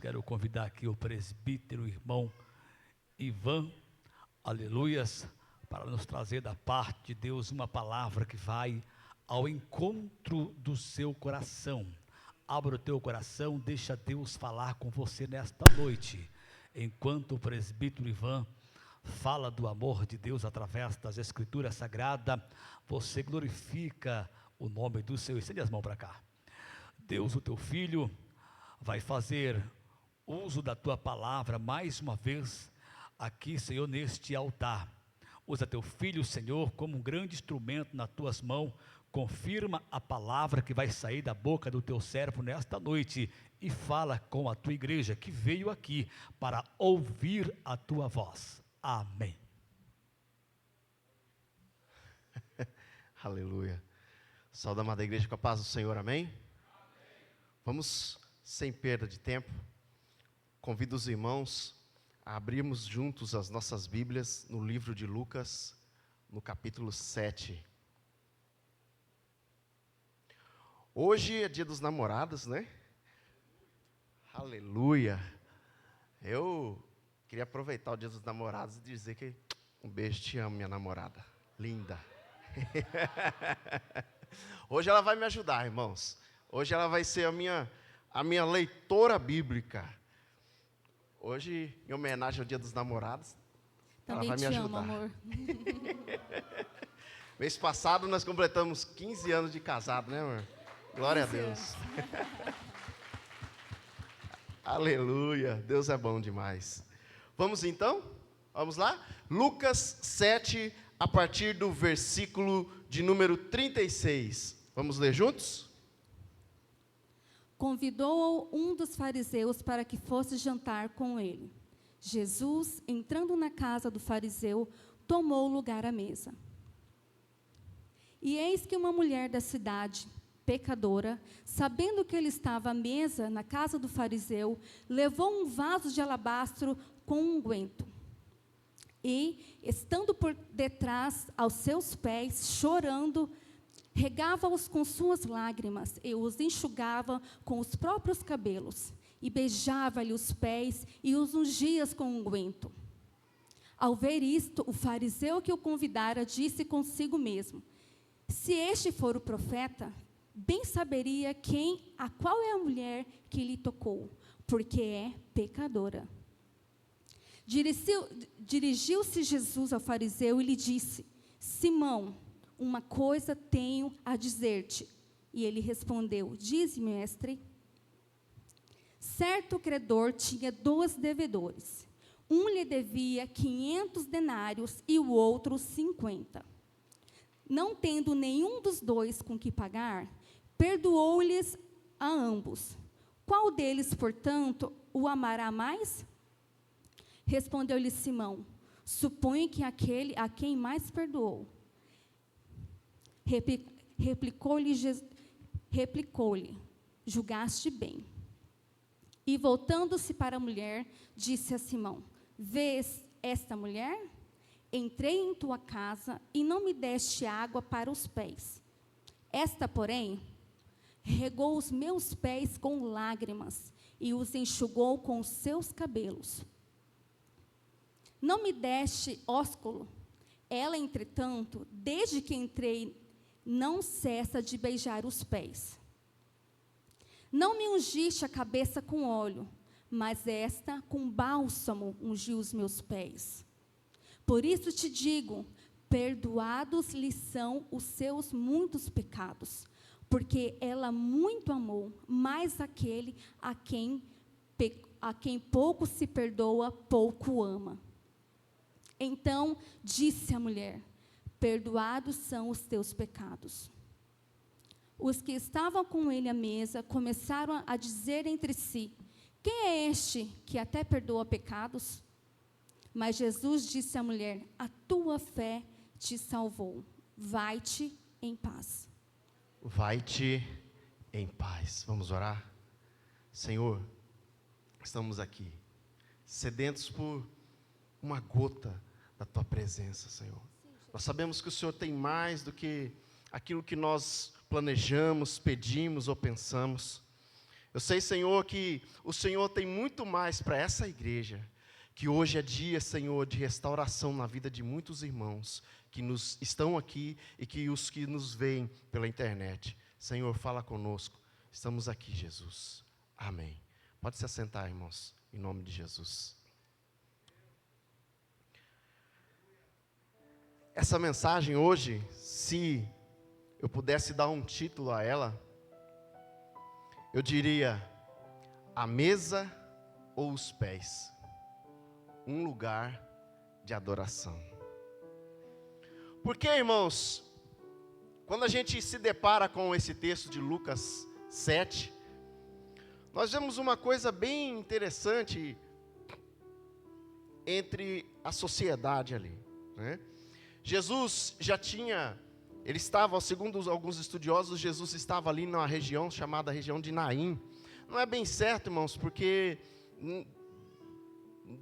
Quero convidar aqui o presbítero, irmão Ivan, aleluias, para nos trazer da parte de Deus uma palavra que vai ao encontro do seu coração. Abra o teu coração, deixa Deus falar com você nesta noite. Enquanto o presbítero Ivan fala do amor de Deus através das Escrituras Sagradas, você glorifica o nome do Senhor. Estende as mãos para cá. Deus, o teu filho, vai fazer uso da tua palavra mais uma vez aqui, Senhor, neste altar. Usa teu filho, Senhor, como um grande instrumento nas tuas mãos. Confirma a palavra que vai sair da boca do teu servo nesta noite e fala com a tua igreja que veio aqui para ouvir a tua voz. Amém. Aleluia. Saúde, amada igreja, com a paz do Senhor, amém? Vamos, sem perda de tempo, convido os irmãos a abrirmos juntos as nossas Bíblias no livro de Lucas, no capítulo 7. Hoje é dia dos namorados, né? Aleluia. Eu queria aproveitar o dia dos namorados e dizer que um beijo, te amo, minha namorada, linda. Hoje ela vai me ajudar, irmãos. Hoje ela vai ser a minha leitora bíblica. Hoje, em homenagem ao dia dos namorados, também ela vai me ajudar. Amo, amor. Mês passado nós completamos 15 anos de casado, né, amor? Glória a Deus. Aleluia, Deus é bom demais. Vamos então? Vamos lá? Lucas 7, a partir do versículo de número 36. Vamos ler juntos? Convidou um dos fariseus para que fosse jantar com ele. Jesus, entrando na casa do fariseu, tomou lugar à mesa. E eis que uma mulher da cidade, pecadora, sabendo que ele estava à mesa na casa do fariseu, levou um vaso de alabastro com unguento. E, estando por detrás aos seus pés, chorando, regava-os com suas lágrimas e os enxugava com os próprios cabelos, e beijava-lhe os pés e os ungia com unguento. Ao ver isto, o fariseu que o convidara disse consigo mesmo: se este for o profeta, bem saberia qual é a mulher que lhe tocou, porque é pecadora. Dirigiu-se Jesus ao fariseu e lhe disse: Simão, uma coisa tenho a dizer-te. E ele respondeu: dize, mestre. Certo credor tinha 2 devedores. Um lhe devia 500 denários e o outro 50. Não tendo nenhum dos 2 com que pagar, perdoou-lhes a ambos. Qual deles, portanto, o amará mais? Respondeu-lhe Simão: suponho que aquele a quem mais perdoou. Replicou-lhe: julgaste bem. E voltando-se para a mulher, disse a Simão: vês esta mulher? Entrei em tua casa e não me deste água para os pés. Esta, porém, regou os meus pés com lágrimas e os enxugou com os seus cabelos. Não me deste ósculo. Ela, entretanto, desde que entrei, não cessa de beijar os pés. Não me ungiste a cabeça com óleo, mas esta com bálsamo ungiu os meus pés. Por isso te digo, perdoados lhe são os seus muitos pecados, porque ela muito amou, mas aquele a quem pouco se perdoa, pouco ama. Então disse a mulher: perdoados são os teus pecados. Os que estavam com ele à mesa começaram a dizer entre si: quem é este que até perdoa pecados? Mas Jesus disse à mulher: a tua fé te salvou. Vai-te em paz. Vai-te em paz. Vamos orar? Senhor, estamos aqui, sedentos por uma gota da tua presença, Senhor. Nós sabemos que o Senhor tem mais do que aquilo que nós planejamos, pedimos ou pensamos. Eu sei, Senhor, que o Senhor tem muito mais para essa igreja, que hoje é dia, Senhor, de restauração na vida de muitos irmãos que estão aqui e que os que nos veem pela internet. Senhor, fala conosco. Estamos aqui, Jesus. Amém. Pode se assentar, irmãos, em nome de Jesus. Essa mensagem hoje, se eu pudesse dar um título a ela, eu diria: a mesa ou os pés, um lugar de adoração. Porque, irmãos, quando a gente se depara com esse texto de Lucas 7, nós vemos uma coisa bem interessante entre a sociedade ali, né? Jesus já tinha, ele estava, segundo alguns estudiosos, Jesus estava ali numa região chamada região de Naim. Não é bem certo, irmãos, porque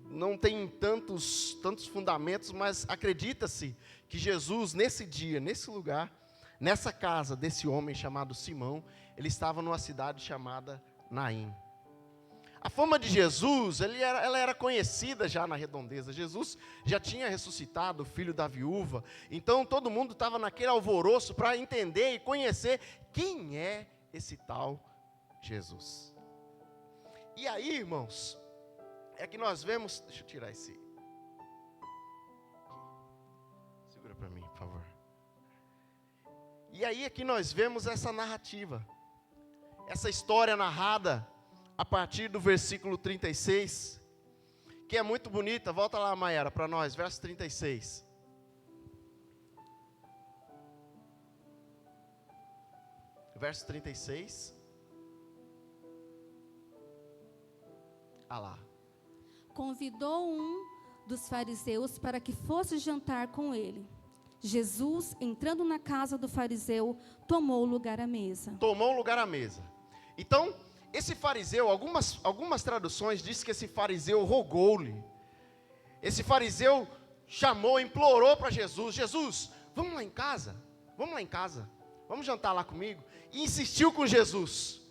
não tem tantos fundamentos, mas acredita-se que Jesus, nesse dia, nesse lugar, nessa casa desse homem chamado Simão, ele estava numa cidade chamada Naim. A fama de Jesus, ela era conhecida já na redondeza. Jesus já tinha ressuscitado o filho da viúva. Então todo mundo estava naquele alvoroço para entender e conhecer quem é esse tal Jesus. E aí, irmãos, é que nós vemos... Deixa eu tirar esse... Segura para mim, por favor. E aí é que nós vemos essa narrativa. Essa história narrada a partir do versículo 36, que é muito bonita. Volta lá, Maiara, para nós, verso 36. Verso 36. Ah lá. Convidou um dos fariseus para que fosse jantar com ele. Jesus, entrando na casa do fariseu, tomou lugar à mesa. Tomou lugar à mesa. Então, esse fariseu, algumas traduções dizem que esse fariseu rogou-lhe. Esse fariseu chamou, implorou para Jesus: Jesus, vamos lá em casa, vamos jantar lá comigo. E insistiu com Jesus.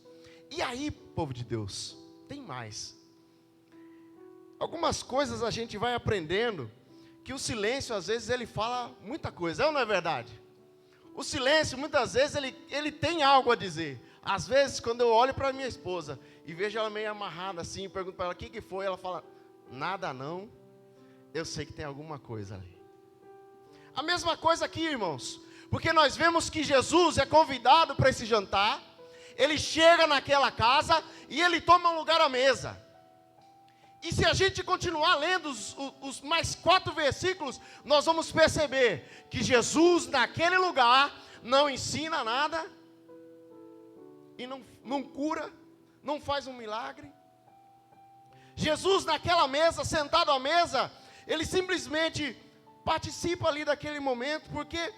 E aí, povo de Deus, tem mais. Algumas coisas a gente vai aprendendo, que o silêncio às vezes ele fala muita coisa, não é verdade? O silêncio muitas vezes ele tem algo a dizer. Às vezes, quando eu olho para minha esposa e vejo ela meio amarrada assim, pergunto para ela o que foi, ela fala: nada não, eu sei que tem alguma coisa ali. A mesma coisa aqui, irmãos, porque nós vemos que Jesus é convidado para esse jantar, ele chega naquela casa e ele toma um lugar à mesa. E se a gente continuar lendo os mais 4 versículos, nós vamos perceber que Jesus naquele lugar não ensina nada, e não cura, não faz um milagre. Jesus naquela mesa, sentado à mesa, ele simplesmente participa ali daquele momento, porque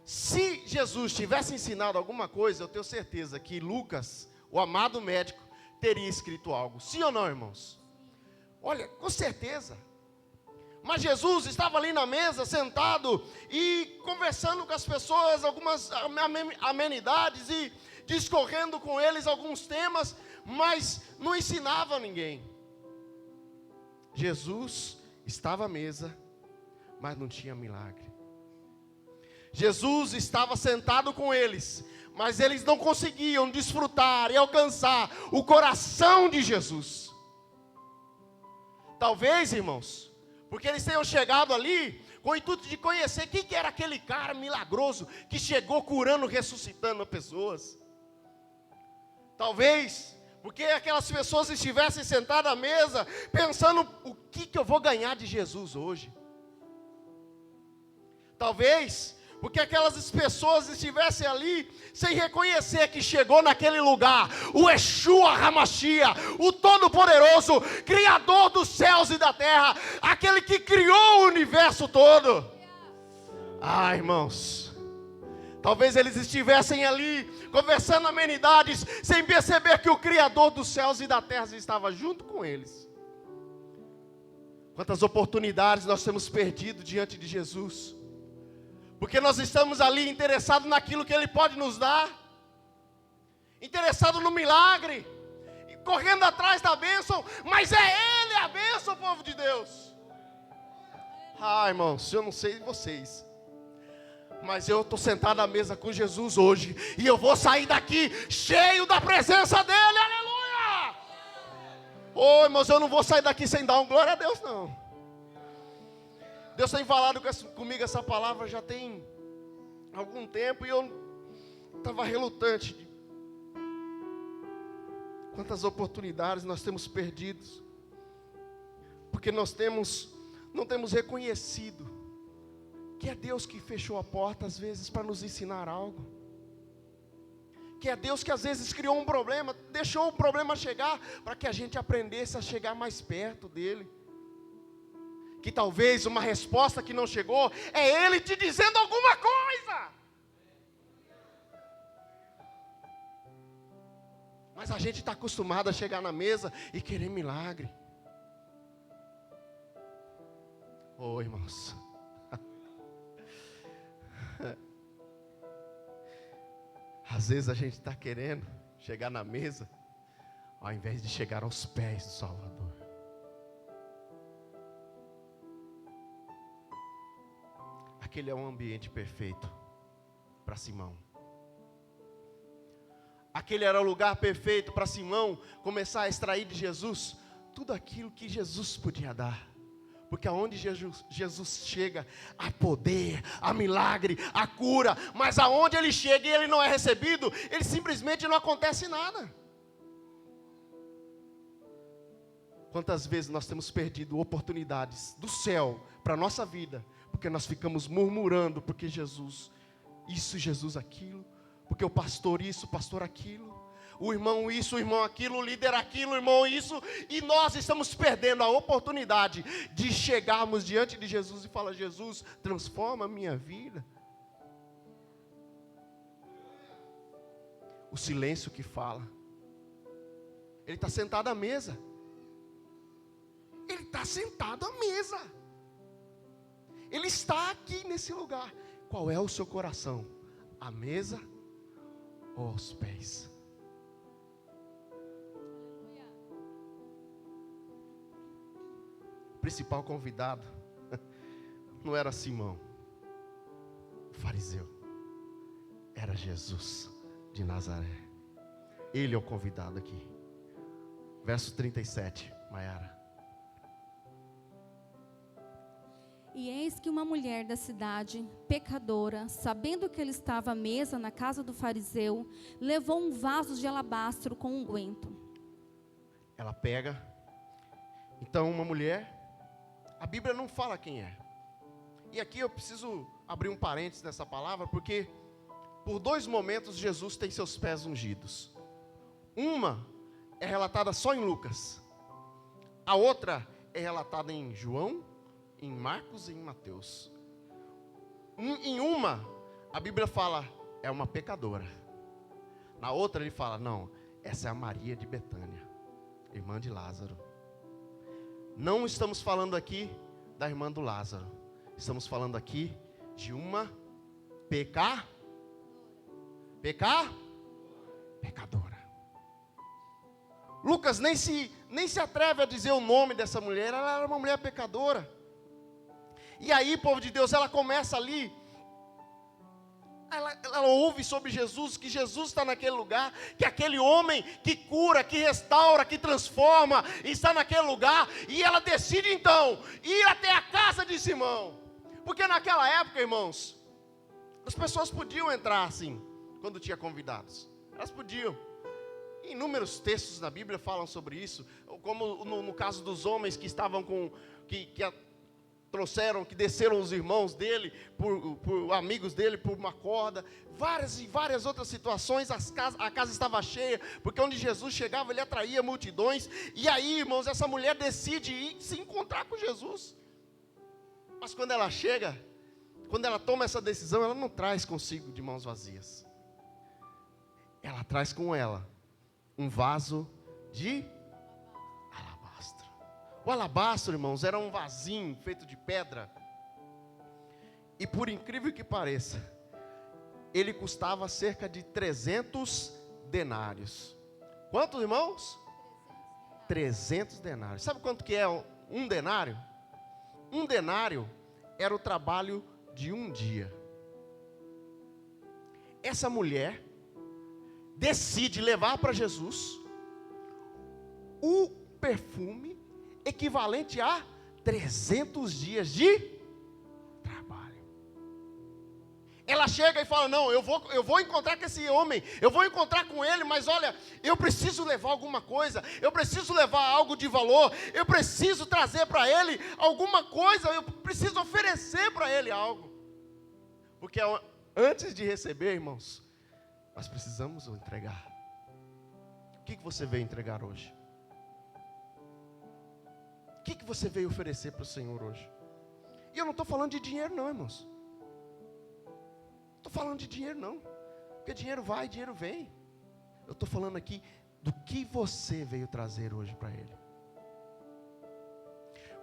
se Jesus tivesse ensinado alguma coisa, eu tenho certeza que Lucas, o amado médico, teria escrito algo. Sim ou não, irmãos? Olha, com certeza. Mas Jesus estava ali na mesa, sentado, e conversando com as pessoas, algumas amenidades, e discorrendo com eles alguns temas, mas não ensinava ninguém. Jesus estava à mesa, mas não tinha milagre. Jesus estava sentado com eles, mas eles não conseguiam desfrutar e alcançar o coração de Jesus. Talvez, irmãos, porque eles tenham chegado ali com o intuito de conhecer quem que era aquele cara milagroso que chegou curando, ressuscitando pessoas. Talvez porque aquelas pessoas estivessem sentadas à mesa pensando: o que eu vou ganhar de Jesus hoje? Talvez porque aquelas pessoas estivessem ali sem reconhecer que chegou naquele lugar o Yeshua HaMashiach, o Todo-Poderoso, Criador dos céus e da terra, aquele que criou o universo todo. Ah, irmãos, talvez eles estivessem ali conversando amenidades, sem perceber que o Criador dos céus e da terra estava junto com eles. Quantas oportunidades nós temos perdido diante de Jesus, porque nós estamos ali interessados naquilo que Ele pode nos dar, interessados no milagre, correndo atrás da bênção, mas é Ele a bênção, povo de Deus. Irmãos, eu não sei de vocês, mas eu estou sentado à mesa com Jesus hoje, e eu vou sair daqui cheio da presença dEle, aleluia! Irmãos, eu não vou sair daqui sem dar um glória a Deus, não. Deus tem falado comigo essa palavra já tem algum tempo, e eu estava relutante. Quantas oportunidades nós temos perdido, porque nós não temos reconhecido que é Deus que fechou a porta às vezes para nos ensinar algo, que é Deus que às vezes criou um problema, deixou o problema chegar para que a gente aprendesse a chegar mais perto dEle, que talvez uma resposta que não chegou é Ele te dizendo alguma coisa, mas a gente está acostumado a chegar na mesa e querer milagre. Irmãos, às vezes a gente está querendo chegar na mesa, ao invés de chegar aos pés do Salvador. Aquele é um ambiente perfeito para Simão. Aquele era o lugar perfeito para Simão começar a extrair de Jesus tudo aquilo que Jesus podia dar. Porque aonde Jesus chega, há poder, há milagre, há cura. Mas aonde Ele chega e Ele não é recebido, Ele simplesmente não acontece nada. Quantas vezes nós temos perdido oportunidades do céu para a nossa vida, porque nós ficamos murmurando, porque Jesus isso, Jesus aquilo, porque o pastor isso, o pastor aquilo, o irmão isso, o irmão aquilo, o líder aquilo, o irmão isso, e nós estamos perdendo a oportunidade de chegarmos diante de Jesus e falar: Jesus, transforma a minha vida. O silêncio que fala. Ele está sentado à mesa. Ele está sentado à mesa. Ele está aqui nesse lugar. Qual é o seu coração? À mesa ou aos pés? O principal convidado não era Simão, o fariseu, era Jesus de Nazaré. Ele é o convidado aqui. Verso 37, Maiara. E eis que uma mulher da cidade, pecadora, sabendo que ele estava à mesa na casa do fariseu, levou um vaso de alabastro com unguento. Ela pega. Então uma mulher, a Bíblia não fala quem é. E aqui eu preciso abrir um parênteses nessa palavra, porque por 2 momentos Jesus tem seus pés ungidos. Uma é relatada só em Lucas. A outra é relatada em João, em Marcos e em Mateus. Em uma, a Bíblia fala, é uma pecadora. Na outra ele fala, não, essa é a Maria de Betânia, irmã de Lázaro. Não estamos falando aqui da irmã do Lázaro. Estamos falando aqui de uma pecadora. Lucas nem se atreve a dizer o nome dessa mulher. Ela era uma mulher pecadora. E aí, povo de Deus, ela começa ali. Ela ouve sobre Jesus, que Jesus está naquele lugar, que aquele homem que cura, que restaura, que transforma, está naquele lugar, e ela decide então ir até a casa de Simão, porque naquela época, irmãos, as pessoas podiam entrar assim, quando tinha convidados, elas podiam. Inúmeros textos na Bíblia falam sobre isso, como no caso dos homens que estavam que desceram os irmãos dele, por amigos dele, por uma corda, várias e várias outras situações. A casa estava cheia, porque onde Jesus chegava, ele atraía multidões. E aí, irmãos, essa mulher decide ir se encontrar com Jesus. Mas quando ela chega, quando ela toma essa decisão, ela não traz consigo de mãos vazias. Ela traz com ela um vaso de alabastro. O alabastro, irmãos, era um vasinho feito de pedra. E por incrível que pareça, ele custava cerca de 300 denários. Quantos, irmãos? 300 denários. Sabe quanto que é um denário? Um denário era o trabalho de um dia. Essa mulher decide levar para Jesus o perfume equivalente a 300 dias de trabalho. Ela chega e fala: não, eu vou encontrar com esse homem, eu vou encontrar com ele, mas olha, eu preciso levar alguma coisa, eu preciso levar algo de valor, eu preciso trazer para ele alguma coisa, eu preciso oferecer para ele algo. Porque antes de receber, irmãos, nós precisamos entregar. O que você veio entregar hoje? O que você veio oferecer para o Senhor hoje? E eu não estou falando de dinheiro não, irmãos. Não estou falando de dinheiro não. Porque dinheiro vai, dinheiro vem. Eu estou falando aqui do que você veio trazer hoje para Ele.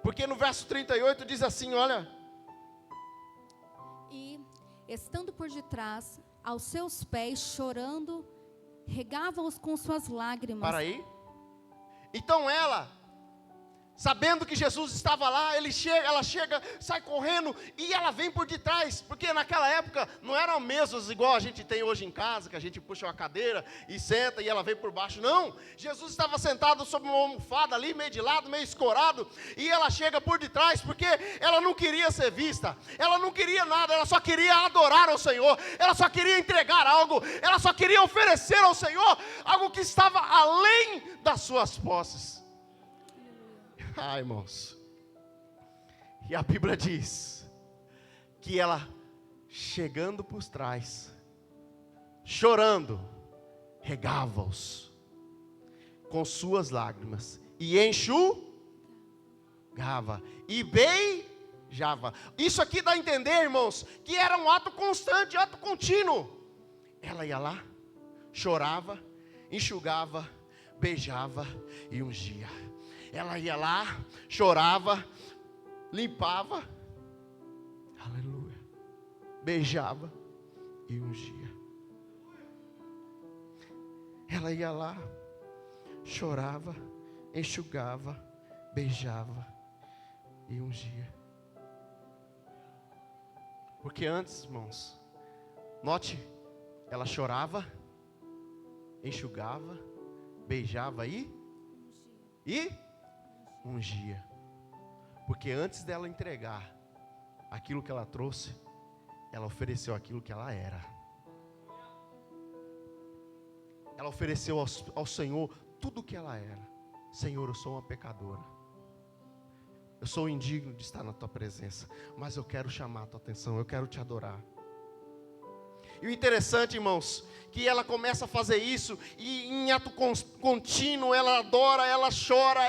Porque no verso 38 diz assim, olha. E, estando por detrás, aos seus pés, chorando, regava-os com suas lágrimas. Para aí. Então ela, sabendo que Jesus estava lá, ela chega, sai correndo e ela vem por detrás, porque naquela época não eram mesas igual a gente tem hoje em casa, que a gente puxa uma cadeira e senta e ela vem por baixo. Não, Jesus estava sentado sobre uma almofada ali, meio de lado, meio escorado, e ela chega por detrás, porque ela não queria ser vista, ela não queria nada, ela só queria adorar ao Senhor, ela só queria entregar algo, ela só queria oferecer ao Senhor algo que estava além das suas posses. Ah, irmãos, e a Bíblia diz que ela, chegando por trás, chorando, regava-os com suas lágrimas, e enxugava, e beijava. Isso aqui dá a entender, irmãos, que era um ato constante, ato contínuo. Ela ia lá, chorava, enxugava, beijava e ungia. Ela ia lá, chorava, limpava, aleluia, beijava e ungia. Ela ia lá, chorava, enxugava, beijava e ungia. Porque antes, irmãos, note, ela chorava, enxugava, beijava e ungia. Porque antes dela entregar aquilo que ela trouxe, ela ofereceu aquilo que ela era. Ela ofereceu ao Senhor tudo o que ela era. Senhor, eu sou uma pecadora, eu sou indigno de estar na tua presença, mas eu quero chamar a tua atenção, eu quero te adorar. E o interessante, irmãos, que ela começa a fazer isso, e em ato contínuo, ela adora, ela chora,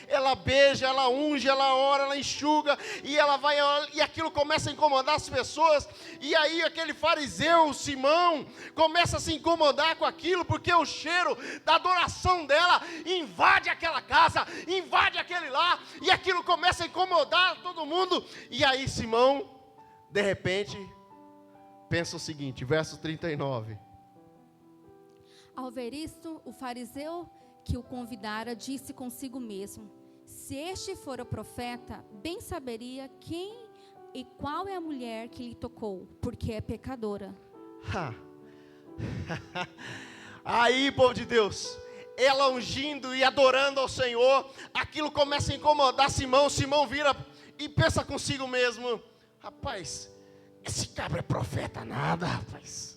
ela beija, ela unge, ela ora, ela enxuga, e ela vai, e aquilo começa a incomodar as pessoas, e aí aquele fariseu, Simão, começa a se incomodar com aquilo, porque o cheiro da adoração dela invade aquela casa, invade aquele lar, e aquilo começa a incomodar todo mundo, e aí Simão, de repente, pensa o seguinte, verso 39. Ao ver isto, o fariseu que o convidara disse consigo mesmo: se este for o profeta, bem saberia quem e qual é a mulher que lhe tocou, porque é pecadora. Aí, povo de Deus, ela ungindo e adorando ao Senhor, aquilo começa a incomodar Simão. Simão vira e pensa consigo mesmo: rapaz, esse cabra é profeta nada, rapaz.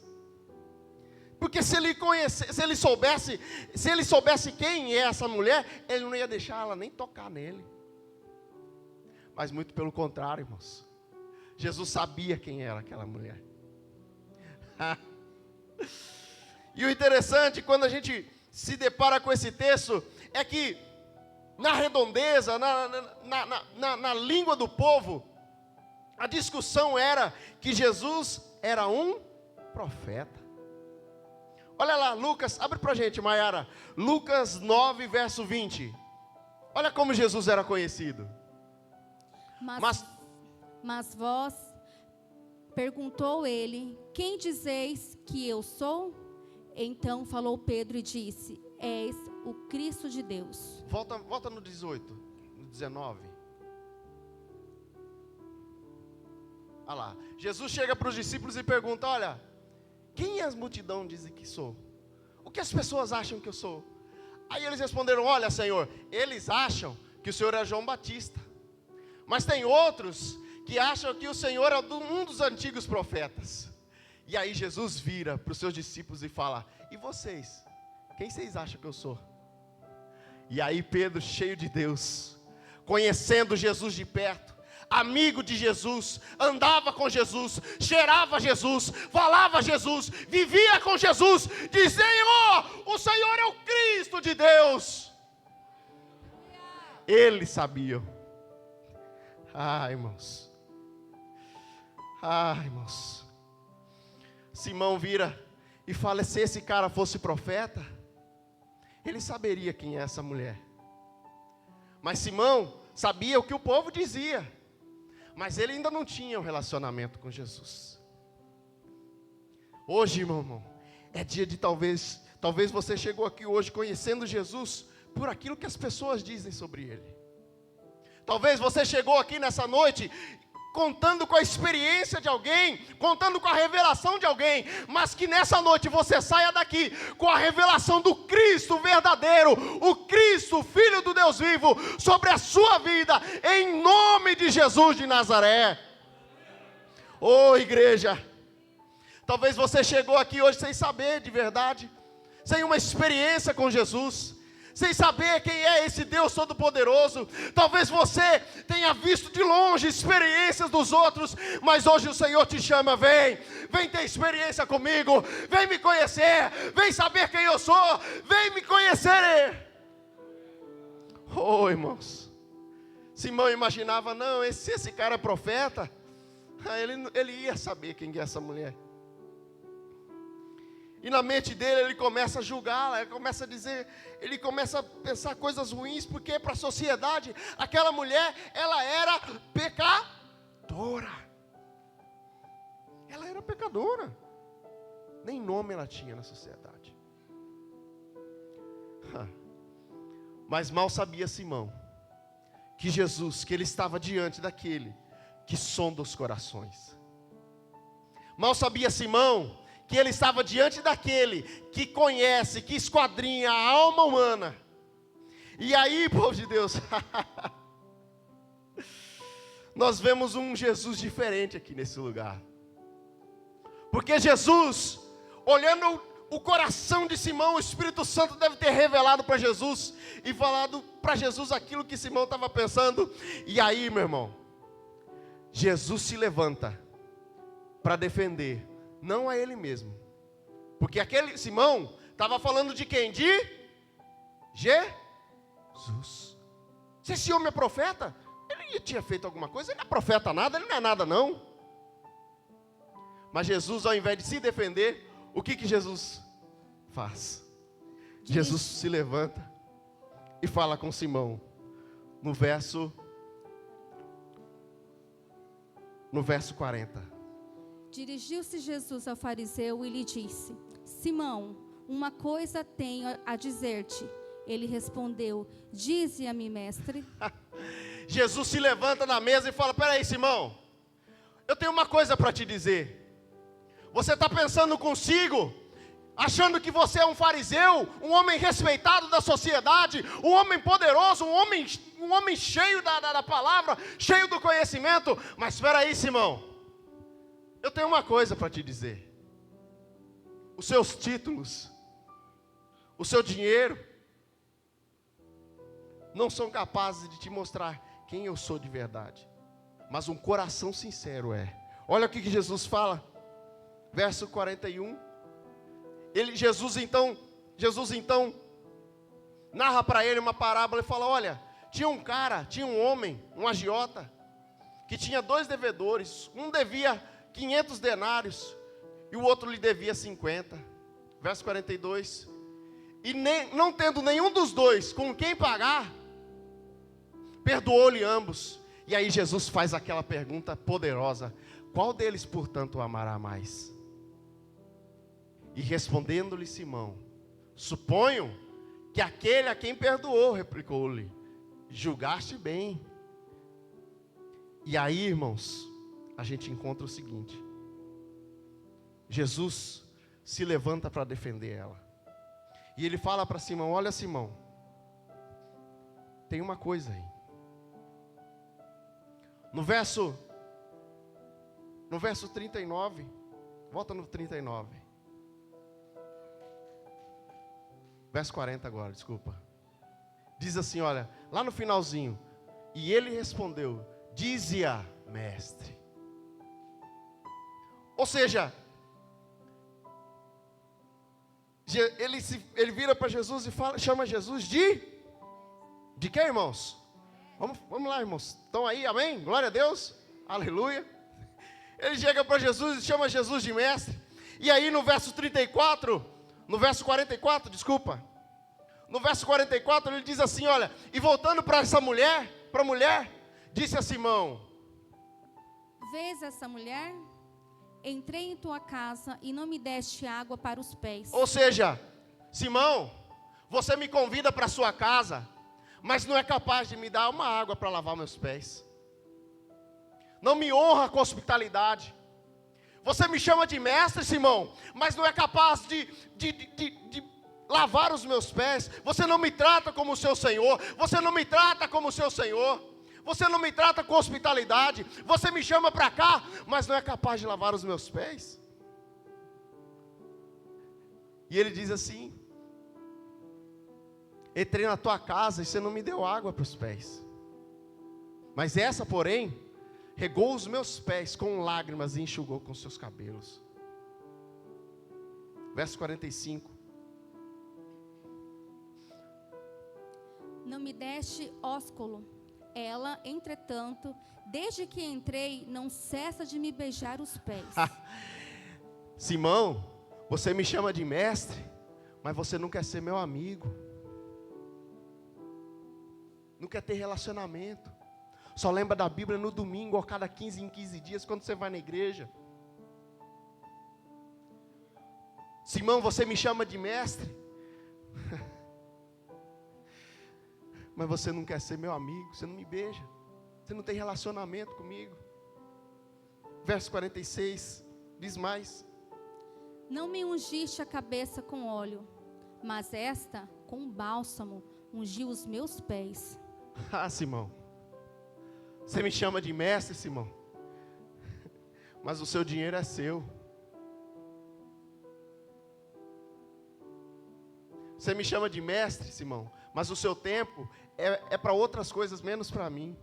Porque se ele soubesse quem é essa mulher, ele não ia deixar ela nem tocar nele. Mas muito pelo contrário, irmãos. Jesus sabia quem era aquela mulher. E o interessante, quando a gente se depara com esse texto, é que na redondeza, na língua do povo, a discussão era que Jesus era um profeta. Olha lá, Lucas, abre pra gente, Maiara. Lucas 9, verso 20. Olha como Jesus era conhecido. Mas vós, perguntou ele, quem dizeis que eu sou? Então falou Pedro e disse: és o Cristo de Deus. Volta no 18, no 19. Olha lá, Jesus chega para os discípulos e pergunta: olha, quem as multidão dizem que sou? O que as pessoas acham que eu sou? Aí eles responderam: olha, Senhor, eles acham que o Senhor é João Batista, mas tem outros que acham que o Senhor é um dos antigos profetas. E aí Jesus vira para os seus discípulos e fala: e vocês? Quem vocês acham que eu sou? E aí Pedro, cheio de Deus, conhecendo Jesus de perto, amigo de Jesus, andava com Jesus, cheirava Jesus, falava Jesus, vivia com Jesus, dizia: Senhor, o Senhor é o Cristo de Deus. Eles sabiam. Irmãos. Irmãos. Simão vira e fala: se esse cara fosse profeta, ele saberia quem é essa mulher. Mas Simão sabia o que o povo dizia, mas ele ainda não tinha um relacionamento com Jesus. Hoje, irmão, é dia de talvez você chegou aqui hoje conhecendo Jesus por aquilo que as pessoas dizem sobre Ele. Talvez você chegou aqui nessa noite contando com a experiência de alguém, contando com a revelação de alguém, mas que nessa noite você saia daqui com a revelação do Cristo verdadeiro, o Cristo, Filho do Deus vivo, sobre a sua vida, em nome de Jesus de Nazaré. Igreja, talvez você chegou aqui hoje sem saber de verdade, sem uma experiência com Jesus, sem saber quem é esse Deus Todo-Poderoso. Talvez você tenha visto de longe experiências dos outros, mas hoje o Senhor te chama: vem ter experiência comigo, vem me conhecer, vem saber quem eu sou, vem me conhecer. Irmãos, Simão imaginava: não, se esse cara é profeta, ele ia saber quem é essa mulher. E na mente dele ele começa a julgá-la, ele começa a pensar coisas ruins, porque para a sociedade aquela mulher, ela era pecadora. Ela era pecadora. Nem nome ela tinha na sociedade. Mas mal sabia Simão que Jesus, que ele estava diante daquele que sonda os corações. Mal sabia Simão que ele estava diante daquele que conhece, que esquadrinha a alma humana. E aí, povo de Deus, nós vemos um Jesus diferente aqui nesse lugar. Porque Jesus, olhando o coração de Simão, o Espírito Santo deve ter revelado para Jesus e falado para Jesus aquilo que Simão estava pensando. E aí, meu irmão, Jesus se levanta para defender, não a ele mesmo, porque aquele Simão estava falando de quem? De Jesus. Se esse homem é profeta, ele tinha feito alguma coisa, ele não é profeta nada, ele não é nada não. Mas Jesus, ao invés de se defender, o que Jesus faz? Jesus se levanta e fala com Simão, no verso 40. Dirigiu-se Jesus ao fariseu e lhe disse: Simão, uma coisa tenho a dizer-te. Ele respondeu: dize-me, mestre. Jesus se levanta na mesa e fala: peraí, Simão, eu tenho uma coisa para te dizer. Você está pensando consigo, achando que você é um fariseu, um homem respeitado da sociedade, um homem poderoso, um homem cheio da palavra, cheio do conhecimento. Mas espera aí, Simão, eu tenho uma coisa para te dizer. Os seus títulos, o seu dinheiro, não são capazes de te mostrar quem eu sou de verdade, mas um coração sincero é. Olha o que Jesus fala, verso 41. Jesus então narra para ele uma parábola e fala: olha, tinha um homem, um agiota, que tinha 2 devedores. Um devia 500 denários e o outro lhe devia 50. Verso 42. E não tendo nenhum dos dois com quem pagar, perdoou-lhe ambos. E aí Jesus faz aquela pergunta poderosa: qual deles, portanto, o amará mais? E respondendo-lhe Simão: suponho que aquele a quem perdoou, replicou-lhe: julgaste bem. E aí, irmãos, a gente encontra o seguinte: Jesus se levanta para defender ela. E ele fala para Simão: olha, Simão, tem uma coisa aí. No verso 39, volta no 39. Verso 40 agora, desculpa. Diz assim, olha, lá no finalzinho: e ele respondeu: dize-a, mestre. Ou seja, ele vira para Jesus e chama Jesus de quem, irmãos? Vamos lá, irmãos. Estão aí, amém? Glória a Deus, aleluia. Ele chega para Jesus e chama Jesus de mestre. E aí no verso 44, no verso 44, desculpa. No verso 44 ele diz assim, olha: e voltando para essa mulher, disse a Simão: vês essa mulher? Entrei em tua casa e não me deste água para os pés. Ou seja, Simão, você me convida para a sua casa, mas não é capaz de me dar uma água para lavar meus pés. Não me honra com hospitalidade. Você me chama de mestre, Simão, mas não é capaz de lavar os meus pés. Você não me trata como o seu Senhor. Você não me trata como o seu Senhor. Você não me trata com hospitalidade. Você me chama para cá, mas não é capaz de lavar os meus pés. E ele diz assim: entrei na tua casa e você não me deu água para os pés. Mas essa, porém, regou os meus pés com lágrimas e enxugou com seus cabelos. Verso 45. Não me deste ósculo. Ela, entretanto, desde que entrei, não cessa de me beijar os pés. Simão, você me chama de mestre, mas você não quer ser meu amigo. Não quer ter relacionamento. Só lembra da Bíblia no domingo, a cada 15 em 15 dias, quando você vai na igreja. Simão, você me chama de mestre, mas você não quer ser meu amigo, você não me beija, você não tem relacionamento comigo. Verso 46, diz mais: não me ungiste a cabeça com óleo, mas esta, com bálsamo, ungiu os meus pés. Simão, você me chama de mestre, Simão, mas o seu dinheiro é seu. Você me chama de mestre, Simão, mas o seu tempo é para outras coisas, menos para mim.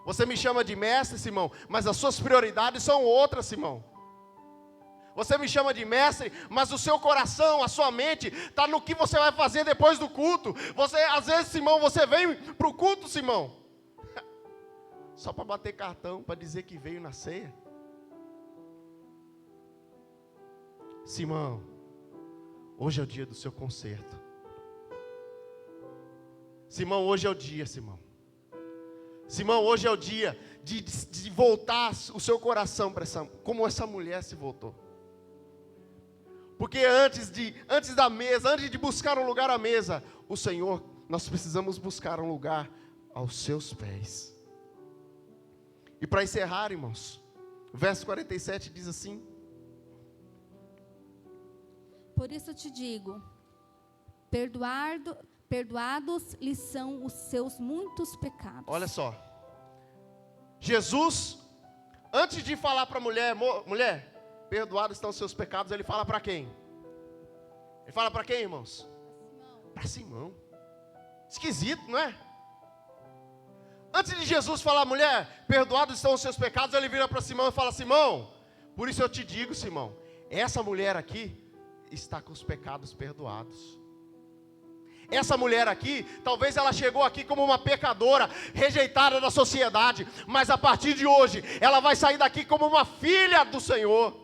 Você me chama de mestre, Simão, mas as suas prioridades são outras, Simão. Você me chama de mestre, mas o seu coração, a sua mente, está no que você vai fazer depois do culto. Você, às vezes, Simão, você vem para o culto, Simão, só para bater cartão, para dizer que veio na ceia. Simão, hoje é o dia do seu conserto. Simão, hoje é o dia, Simão. Simão, hoje é o dia de voltar o seu coração para como essa mulher se voltou. Porque antes da mesa, antes de buscar um lugar à mesa, o Senhor, nós precisamos buscar um lugar aos seus pés. E para encerrar, irmãos, o verso 47 diz assim: por isso eu te digo, perdoados lhes são os seus muitos pecados. Olha só, Jesus, antes de falar para a mulher, perdoados estão os seus pecados, ele fala para quem? Ele fala para quem, irmãos? Para Simão. Esquisito, não é? Antes de Jesus falar, mulher, perdoados estão os seus pecados, ele vira para Simão e fala: Simão, por isso eu te digo, Simão, essa mulher aqui está com os pecados perdoados. Essa mulher aqui, talvez ela chegou aqui como uma pecadora, rejeitada da sociedade, mas a partir de hoje, ela vai sair daqui como uma filha do Senhor.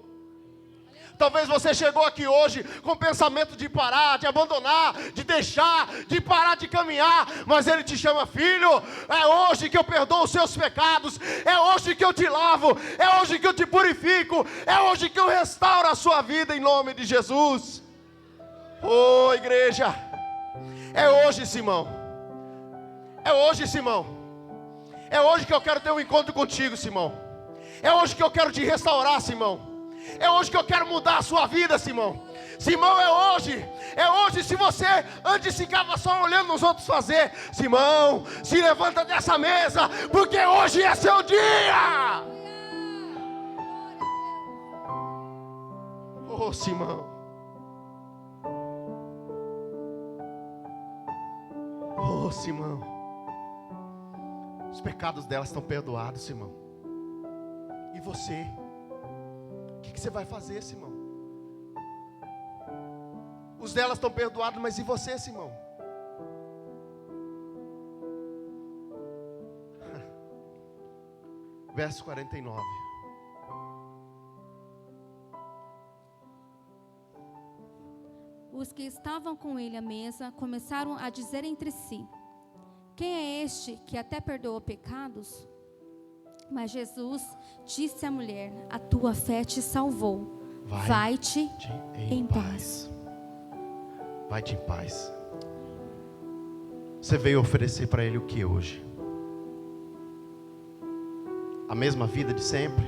Talvez você chegou aqui hoje com o pensamento de parar, de abandonar, de deixar, de parar de caminhar, mas Ele te chama: filho, é hoje que eu perdoo os seus pecados, é hoje que eu te lavo, é hoje que eu te purifico, é hoje que eu restauro a sua vida em nome de Jesus. Igreja, É hoje, Simão. É hoje, Simão. É hoje que eu quero ter um encontro contigo, Simão. É hoje que eu quero te restaurar, Simão. É hoje que eu quero mudar a sua vida, Simão. Simão, é hoje. É hoje. Se você antes ficava só olhando os outros fazer, Simão, se levanta dessa mesa, porque hoje é seu dia. Oh, Simão. Oh, Simão. Os pecados delas estão perdoados, Simão. E você? O que você vai fazer, Simão? Os delas estão perdoados, mas e você, Simão? Verso 49. Os que estavam com ele à mesa começaram a dizer entre si: quem é este que até perdoa pecados? Mas Jesus disse à mulher: a tua fé te salvou. Vai-te em paz. Vai-te em paz. Você veio oferecer para ele o que hoje? A mesma vida de sempre?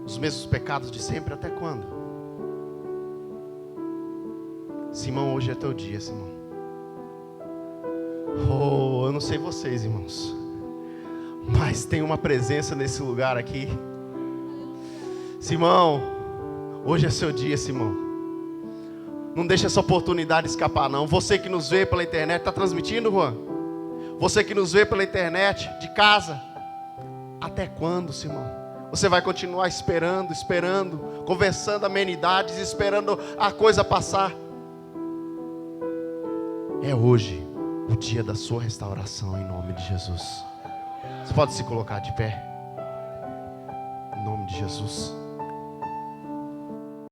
Os mesmos pecados de sempre? Até quando? Simão, hoje é teu dia, Simão. Oh, eu não sei vocês, irmãos, mas tem uma presença nesse lugar aqui. Simão, hoje é seu dia, Simão. Não deixa essa oportunidade escapar, não. Você que nos vê pela internet, está transmitindo, Juan? Você que nos vê pela internet, de casa. Até quando, Simão? Você vai continuar esperando, conversando amenidades, esperando a coisa passar. É hoje o dia da sua restauração, em nome de Jesus. Você pode se colocar de pé? Em nome de Jesus.